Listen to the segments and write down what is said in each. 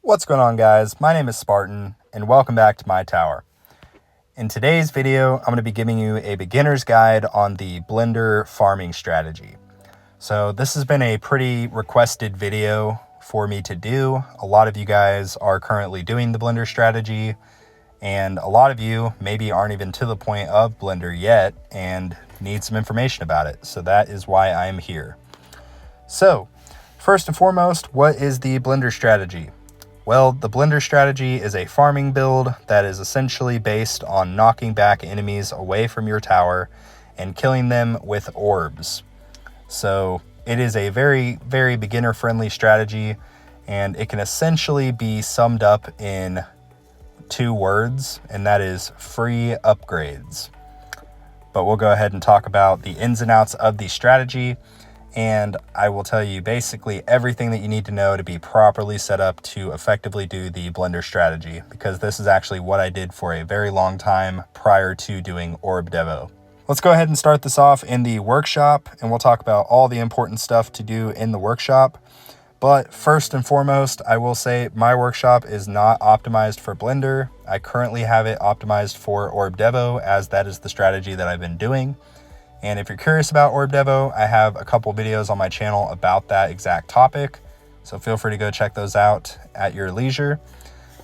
What's going on, guys? My name is Spartan and welcome back to my tower. In today's video, I'm going to be giving you a beginner's guide on the Blender farming strategy. So this has been a pretty requested video for me to do. A lot of you guys are currently doing the Blender strategy, and a lot of you maybe aren't even to the point of Blender yet and need some information about it. So that is why I am here. So first and foremost, what is the Blender strategy? Well, the Blender strategy is a farming build that is essentially based on knocking back enemies away from your tower and killing them with orbs. So it is a very, very beginner-friendly strategy, and it can essentially be summed up in 2 words, and that is free upgrades. But we'll go ahead and talk about the ins and outs of the strategy, and I will tell you basically everything that you need to know to be properly set up to effectively do the Blender strategy, because this is actually what I did for a very long time prior to doing Orb Devo. Let's go ahead and start this off in the workshop, and we'll talk about all the important stuff to do in the workshop. But first and foremost, I will say my workshop is not optimized for Blender. I currently have it optimized for Orb Devo, as that is the strategy that I've been doing. And if you're curious about Orb Devo, I have a couple videos on my channel about that exact topic. So feel free to go check those out at your leisure.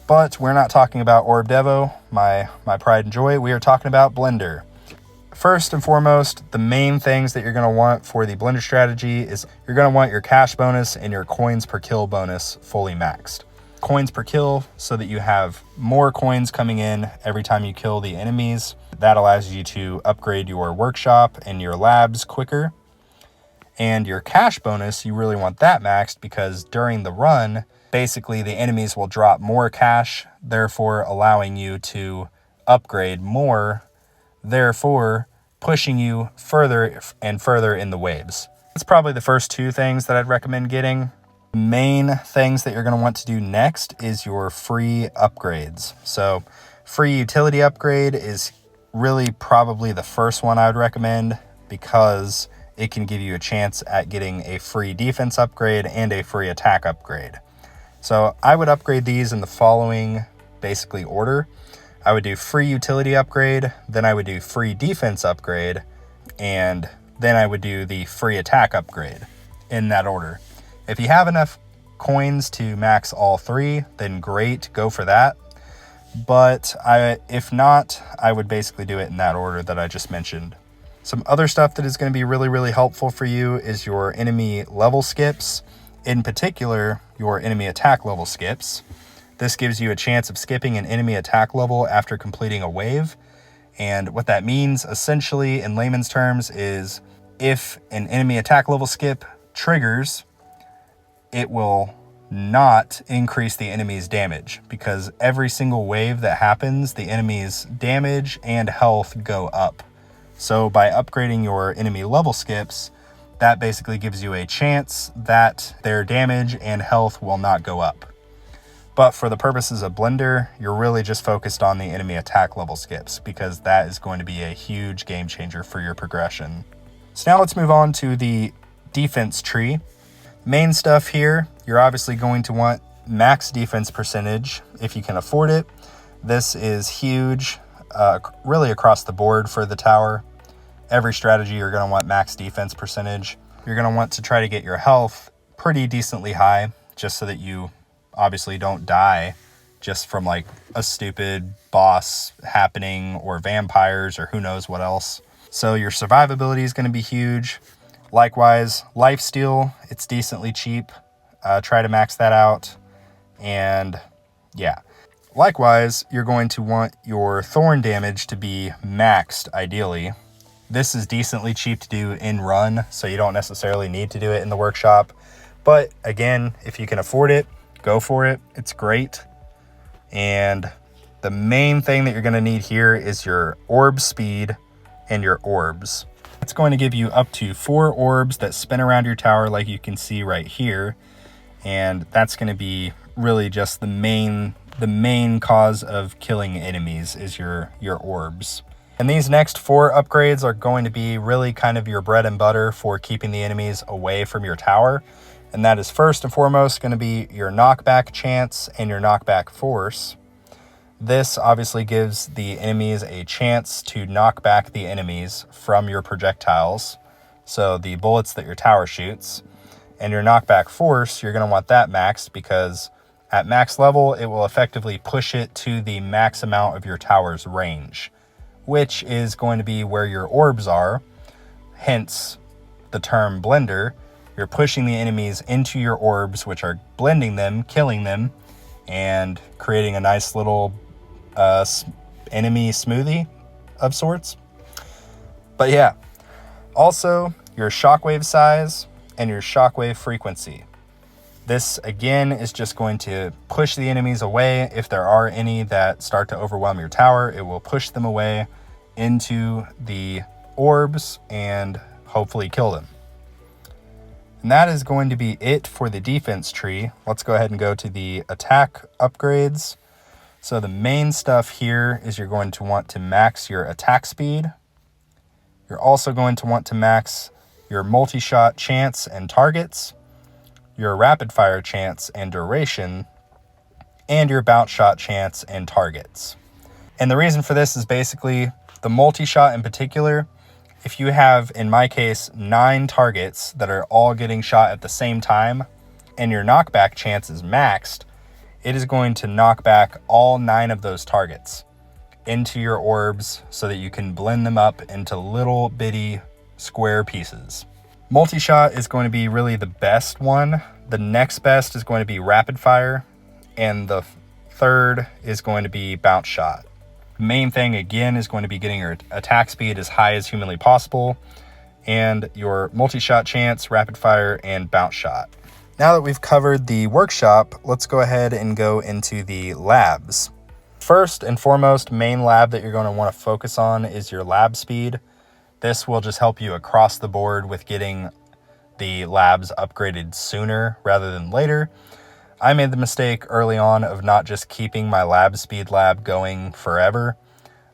But we're not talking about Orb Devo, my pride and joy. We are talking about Blender. First and foremost, the main things that you're going to want for the Blender strategy is you're going to want your cash bonus and your coins per kill bonus fully maxed. Coins per kill so that you have more coins coming in every time you kill the enemies. That allows you to upgrade your workshop and your labs quicker. And your cash bonus, you really want that maxed because during the run, basically the enemies will drop more cash, therefore allowing you to upgrade more, therefore pushing you further and further in the waves. That's probably the first 2 things that I'd recommend getting. The main things that you're going to want to do next is your free upgrades. So free utility upgrade is really probably the first one I would recommend because it can give you a chance at getting a free defense upgrade and a free attack upgrade. So I would upgrade these in the following basically order. I would do free utility upgrade, then I would do free defense upgrade, and then I would do the free attack upgrade in that order. If you have enough coins to max all 3, then great, go for that. But if not, I would basically do it in that order that I just mentioned. Some other stuff that is going to be really, really helpful for you is your enemy level skips. In particular, your enemy attack level skips. This gives you a chance of skipping an enemy attack level after completing a wave. And what that means, essentially, in layman's terms, is if an enemy attack level skip triggers, it will not increase the enemy's damage, because every single wave that happens, the enemy's damage and health go up. So by upgrading your enemy level skips, that basically gives you a chance that their damage and health will not go up. But for the purposes of Blender, you're really just focused on the enemy attack level skips, because that is going to be a huge game changer for your progression. So now let's move on to the defense tree. Main stuff here, you're obviously going to want max defense percentage if you can afford it. This is huge, really across the board for the tower. Every strategy you're going to want max defense percentage. You're going to want to try to get your health pretty decently high, just so that you obviously don't die just from like a stupid boss happening or vampires or who knows what else. So your survivability is going to be huge. Likewise, lifesteal, it's decently cheap. Try to max that out. And yeah. Likewise, you're going to want your thorn damage to be maxed, ideally. This is decently cheap to do in run, so you don't necessarily need to do it in the workshop. But again, if you can afford it, go for it. It's great. And the main thing that you're going to need here is your orb speed and your orbs. It's going to give you up to 4 orbs that spin around your tower like you can see right here. And that's going to be really just the main cause of killing enemies is your orbs. And these next 4 upgrades are going to be really kind of your bread and butter for keeping the enemies away from your tower. And that is first and foremost going to be your knockback chance and your knockback force. This obviously gives the enemies a chance to knock back the enemies from your projectiles, so the bullets that your tower shoots. And your knockback force, you're going to want that maxed because at max level, it will effectively push it to the max amount of your tower's range, which is going to be where your orbs are, hence the term blender. You're pushing the enemies into your orbs, which are blending them, killing them, and creating a nice little enemy smoothie of sorts. But yeah, also your shockwave size and your shockwave frequency. This again is just going to push the enemies away. If there are any that start to overwhelm your tower, it will push them away into the orbs and hopefully kill them. And that is going to be it for the defense tree. Let's go ahead and go to the attack upgrades. So the main stuff here is you're going to want to max your attack speed. You're also going to want to max your multi-shot chance and targets, your rapid fire chance and duration, and your bounce shot chance and targets. And the reason for this is basically the multi-shot in particular. If you have, in my case, 9 targets that are all getting shot at the same time, and your knockback chance is maxed, it is going to knock back all 9 of those targets into your orbs so that you can blend them up into little bitty square pieces. Multi-shot is going to be really the best one. The next best is going to be rapid fire, and the third is going to be bounce shot. The main thing again is going to be getting your attack speed as high as humanly possible, and your multi-shot chance, rapid fire, and bounce shot. Now that we've covered the workshop, let's go ahead and go into the labs. First and foremost, main lab that you're going to want to focus on is your lab speed. This will just help you across the board with getting the labs upgraded sooner rather than later. I made the mistake early on of not just keeping my lab speed lab going forever.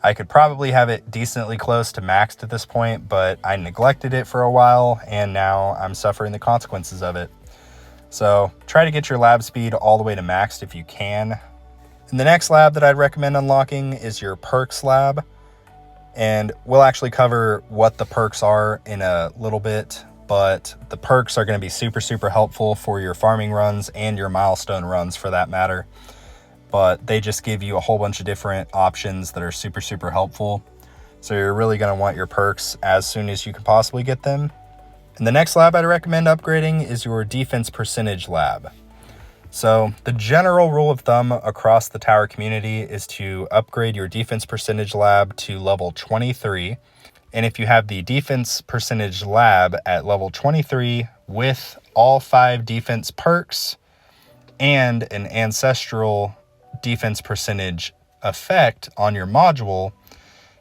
I could probably have it decently close to maxed at this point, but I neglected it for a while, and now I'm suffering the consequences of it. So try to get your lab speed all the way to maxed if you can. And the next lab that I'd recommend unlocking is your perks lab. And we'll actually cover what the perks are in a little bit, but the perks are going to be super helpful for your farming runs and your milestone runs for that matter. But they just give you a whole bunch of different options that are super helpful. So you're really going to want your perks as soon as you can possibly get them. And the next lab I'd recommend upgrading is your defense percentage lab. So the general rule of thumb across the tower community is to upgrade your defense percentage lab to level 23. And if you have the defense percentage lab at level 23 with all 5 defense perks and an ancestral defense percentage effect on your module,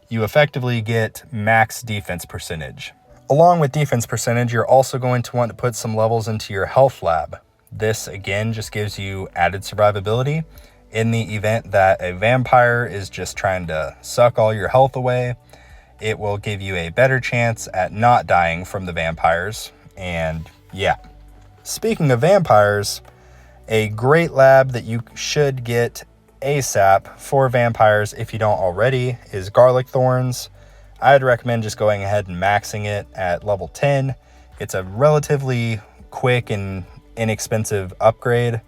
you effectively get max defense percentage. Along with defense percentage, you're also going to want to put some levels into your health lab. This again just gives you added survivability in the event that a vampire is just trying to suck all your health away. It will give you a better chance at not dying from the vampires. And yeah, speaking of vampires, a great lab that you should get ASAP for vampires if you don't already is garlic thorns. I'd recommend just going ahead and maxing it at level 10. It's a relatively quick and inexpensive upgrade,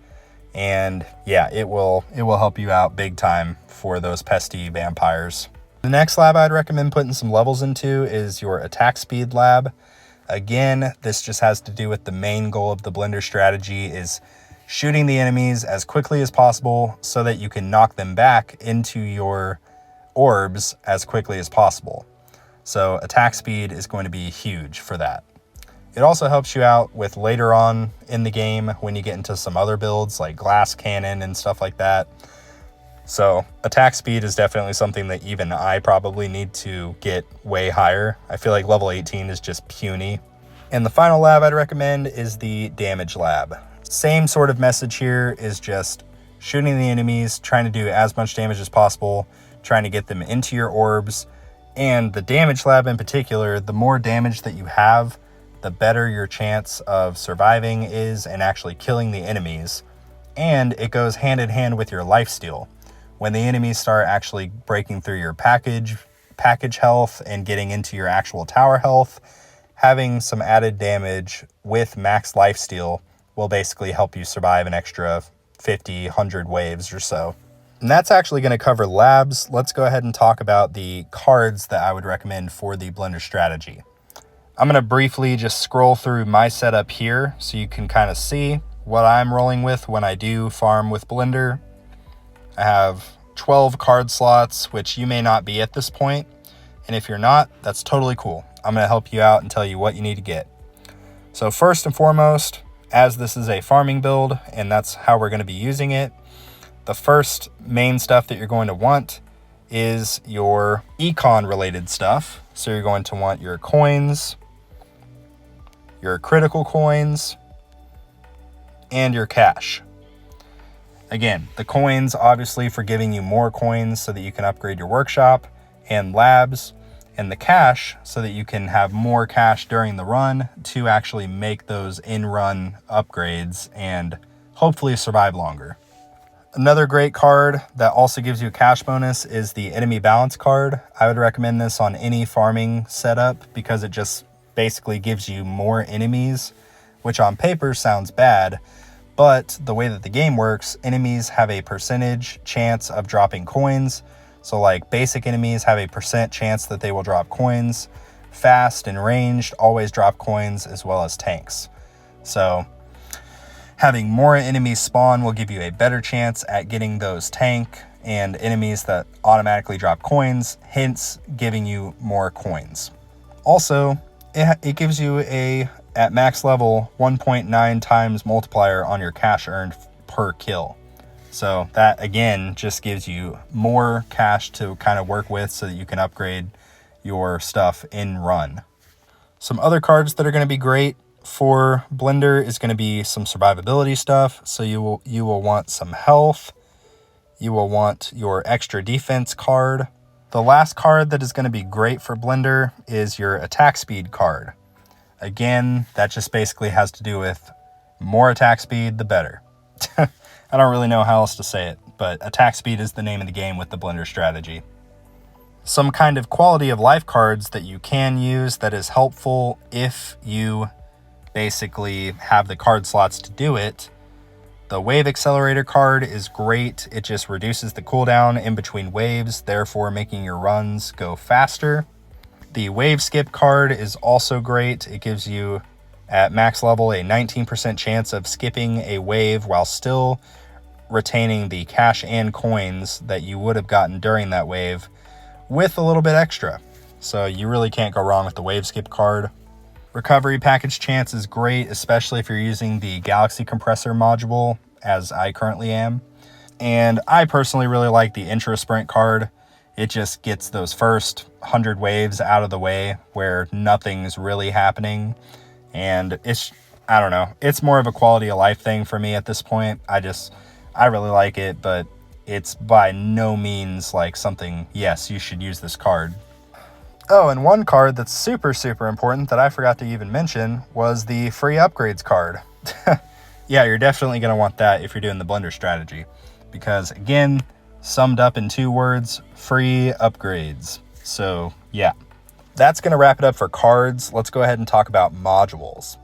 and yeah, it will help you out big time for those pesky vampires. The next lab I'd recommend putting some levels into is your attack speed lab. Again, this just has to do with the main goal of the blender strategy is shooting the enemies as quickly as possible so that you can knock them back into your orbs as quickly as possible. So attack speed is going to be huge for that. It also helps you out with later on in the game when you get into some other builds like glass cannon and stuff like that. So attack speed is definitely something that even I probably need to get way higher. I feel like level 18 is just puny. And the final lab I'd recommend is the damage lab. Same sort of message here, is just shooting the enemies, trying to do as much damage as possible, trying to get them into your orbs. And the damage lab in particular, the more damage that you have, the better your chance of surviving is and actually killing the enemies. And it goes hand in hand with your lifesteal. When the enemies start actually breaking through your package health and getting into your actual tower health, having some added damage with max lifesteal will basically help you survive an extra 50, 100 waves or so. And that's actually going to cover labs. Let's go ahead and talk about the cards that I would recommend for the blender strategy. I'm going to briefly just scroll through my setup here so you can kind of see what I'm rolling with when I do farm with blender. I have 12 card slots, which you may not be at this point. And if you're not, that's totally cool. I'm going to help you out and tell you what you need to get. So first and foremost, as this is a farming build and that's how we're going to be using it, the first main stuff that you're going to want is your econ related stuff. So you're going to want your coins, your critical coins, and your cash. Again, the coins obviously for giving you more coins so that you can upgrade your workshop and labs, and the cash so that you can have more cash during the run to actually make those in-run upgrades and hopefully survive longer. Another great card that also gives you a cash bonus is the enemy balance card. I would recommend this on any farming setup because it just basically gives you more enemies, which on paper sounds bad, but the way that the game works, enemies have a percentage chance of dropping coins. So like basic enemies have a % chance that they will drop coins. Fast and ranged always drop coins, as well as tanks. So having more enemies spawn will give you a better chance at getting those tank and enemies that automatically drop coins, hence giving you more coins. Also, it gives you at max level, 1.9 times multiplier on your cash earned per kill. So that again just gives you more cash to kind of work with so that you can upgrade your stuff in run. Some other cards that are going to be great for blender is going to be some survivability stuff. So you will want some health. You will want your extra defense card. The last card that is going to be great for blender is your attack speed card. Again, that just basically has to do with more attack speed, the better. I don't really know how else to say it, but attack speed is the name of the game with the blender strategy. Some kind of quality of life cards that you can use that is helpful if you basically have the card slots to do it. The wave accelerator card is great. It just reduces the cooldown in between waves, therefore making your runs go faster. The wave skip card is also great. It gives you at max level a 19% chance of skipping a wave while still retaining the cash and coins that you would have gotten during that wave with a little bit extra. So you really can't go wrong with the wave skip card. Recovery package chance is great, especially if you're using the Galaxy compressor module, as I currently am. And I personally really like the intro sprint card. It just gets those first 100 waves out of the way where nothing's really happening. And I don't know, it's more of a quality of life thing for me at this point. I really like it, but it's by no means like something, yes, you should use this card. Oh, and one card that's super, super important that I forgot to even mention was the free upgrades card. Yeah, you're definitely going to want that if you're doing the blender strategy. Because again, summed up in 2 words, free upgrades. So yeah, that's going to wrap it up for cards. Let's go ahead and talk about modules.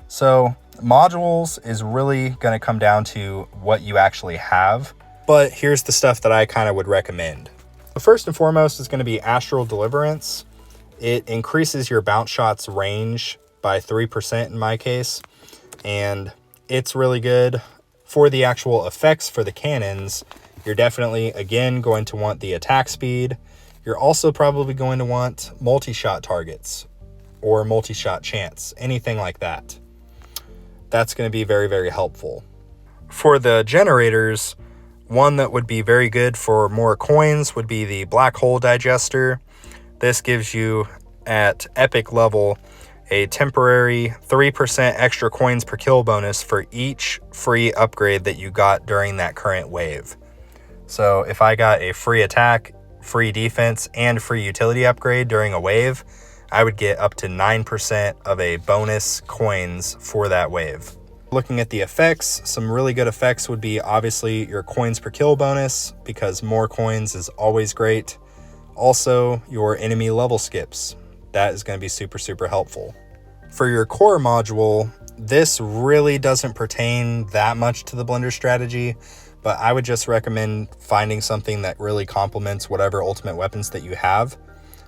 So modules is really going to come down to what you actually have. But here's the stuff that I kind of would recommend. The first and foremost is going to be Astral Deliverance. It increases your bounce shot's range by 3% in my case, and it's really good. For the actual effects for the cannons, you're definitely, again, going to want the attack speed. You're also probably going to want multi-shot targets or multi-shot chance, anything like that. That's going to be very, very helpful. For the generators, one that would be very good for more coins would be the Black Hole Digester. This gives you, at epic level, a temporary 3% extra coins per kill bonus for each free upgrade that you got during that current wave. So if I got a free attack, free defense, and free utility upgrade during a wave, I would get up to 9% of a bonus coins for that wave. Looking at the effects, some really good effects would be obviously your coins per kill bonus, because more coins is always great. Also, your enemy level skips. That is going to be super helpful. For your core module, this really doesn't pertain that much to the blender strategy, but I would just recommend finding something that really complements whatever ultimate weapons that you have.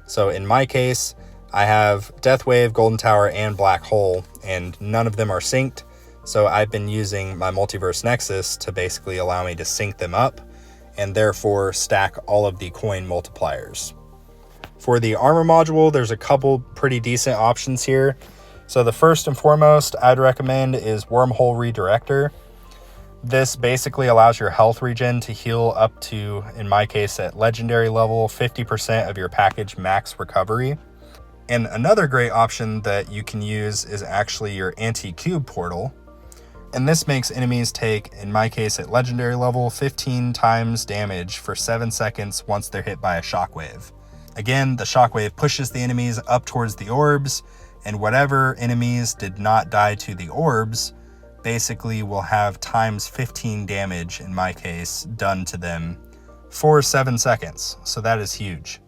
So in my case, I have Death Wave, Golden Tower, and Black Hole, and none of them are synced. So I've been using my Multiverse Nexus to basically allow me to sync them up and therefore stack all of the coin multipliers. For the armor module, there's a couple pretty decent options here. So the first and foremost I'd recommend is Wormhole Redirector. This basically allows your health regen to heal up to, in my case at legendary level, 50% of your package max recovery. And another great option that you can use is actually your anti-cube portal. And this makes enemies take, in my case at legendary level, 15 times damage for 7 seconds once they're hit by a shockwave. Again, the shockwave pushes the enemies up towards the orbs, and whatever enemies did not die to the orbs basically will have times 15 damage, in my case, done to them for 7 seconds. So that is huge.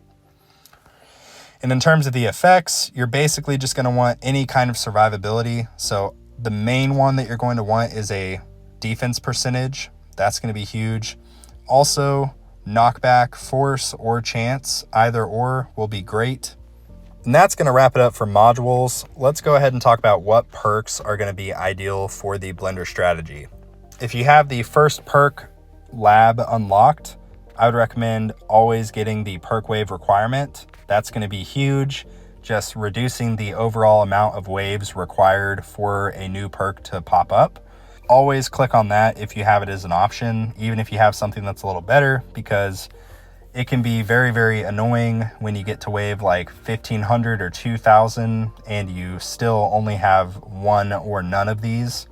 And in terms of the effects, you're basically just going to want any kind of survivability. So the main one that you're going to want is a defense percentage. That's going to be huge. Also, knockback, force, or chance, either or will be great. And that's going to wrap it up for modules. Let's go ahead and talk about what perks are going to be ideal for the blender strategy. If you have the first perk lab unlocked, I would recommend always getting the perk wave requirement. That's going to be huge, just reducing the overall amount of waves required for a new perk to pop up. Always click on that if you have it as an option, even if you have something that's a little better, because it can be very annoying when you get to wave like 1500 or 2000 and you still only have one or none of these.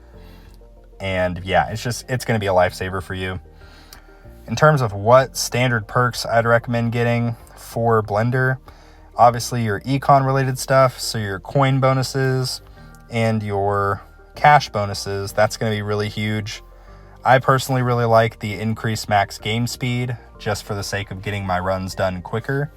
And yeah, it's going to be a lifesaver for you. In terms of what standard perks I'd recommend getting for Blender, obviously your econ related stuff, so your coin bonuses and your cash bonuses, that's going to be really huge. I personally really like the increased max game speed, just for the sake of getting my runs done quicker.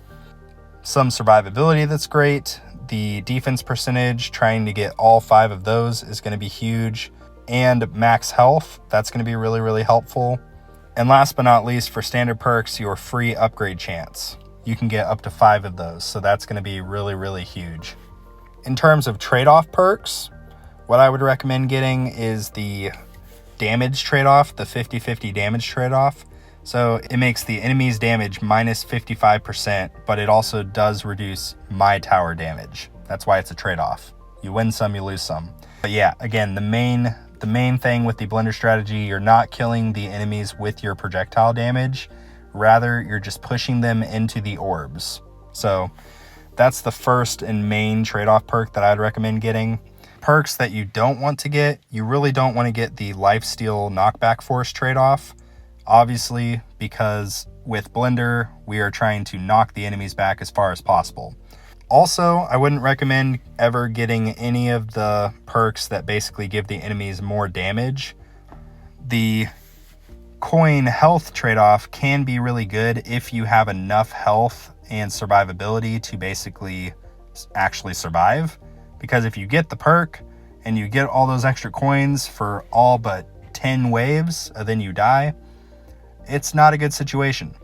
Some survivability, that's great. The defense percentage, trying to get all 5 of those is going to be huge. And max health, that's going to be really helpful. And last but not least, for standard perks, your free upgrade chance. You can get up to 5 of those, so that's going to be really huge. In terms of trade-off perks, what I would recommend getting is the damage trade-off, the 50-50 damage trade-off. So it makes the enemy's damage minus 55%, but it also does reduce my tower damage. That's why it's a trade-off. You win some, you lose some. But yeah, again, the main thing with the blender strategy, you're not killing the enemies with your projectile damage. Rather, you're just pushing them into the orbs. So that's the first and main trade-off perk that I'd recommend getting. Perks that you don't want to get, you really don't want to get the lifesteal knockback force trade-off. Obviously, because with Blender, we are trying to knock the enemies back as far as possible. Also, I wouldn't recommend ever getting any of the perks that basically give the enemies more damage. The coin health trade-off can be really good if you have enough health and survivability to basically actually survive. Because if you get the perk and you get all those extra coins for all but 10 waves, and then you die, it's not a good situation.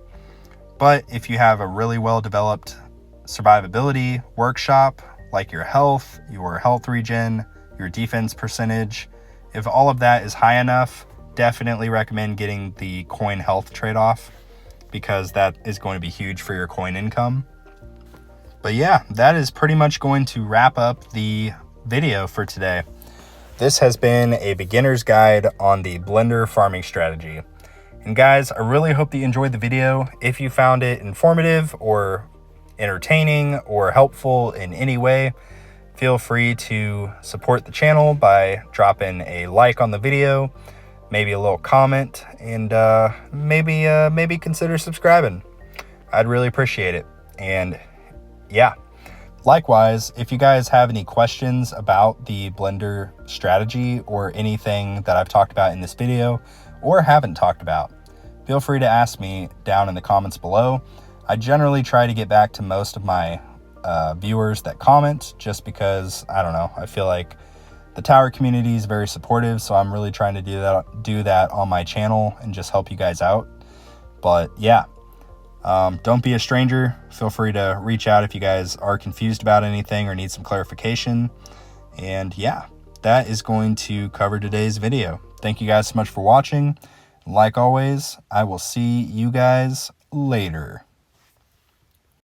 But if you have a really well-developed survivability workshop, like your health regen, your defense percentage, if all of that is high enough, definitely recommend getting the coin health trade-off, because that is going to be huge for your coin income. But yeah, that is pretty much going to wrap up the video for today. This has been a beginner's guide on the Blender farming strategy. And guys, I really hope that you enjoyed the video. If you found it informative or entertaining or helpful in any way, feel free to support the channel by dropping a like on the video, maybe a little comment, and maybe consider subscribing. I'd really appreciate it. And yeah, Likewise, if you guys have any questions about the Blender strategy or anything that I've talked about in this video or haven't talked about, feel free to ask me down in the comments below. I generally try to get back to most of my viewers that comment, just because, I don't know, I feel like the tower community is very supportive, so I'm really trying to do that on my channel and just help you guys out. But yeah, don't be a stranger. Feel free to reach out if you guys are confused about anything or need some clarification. And yeah, that is going to cover today's video. Thank you guys so much for watching. Like always, I will see you guys later.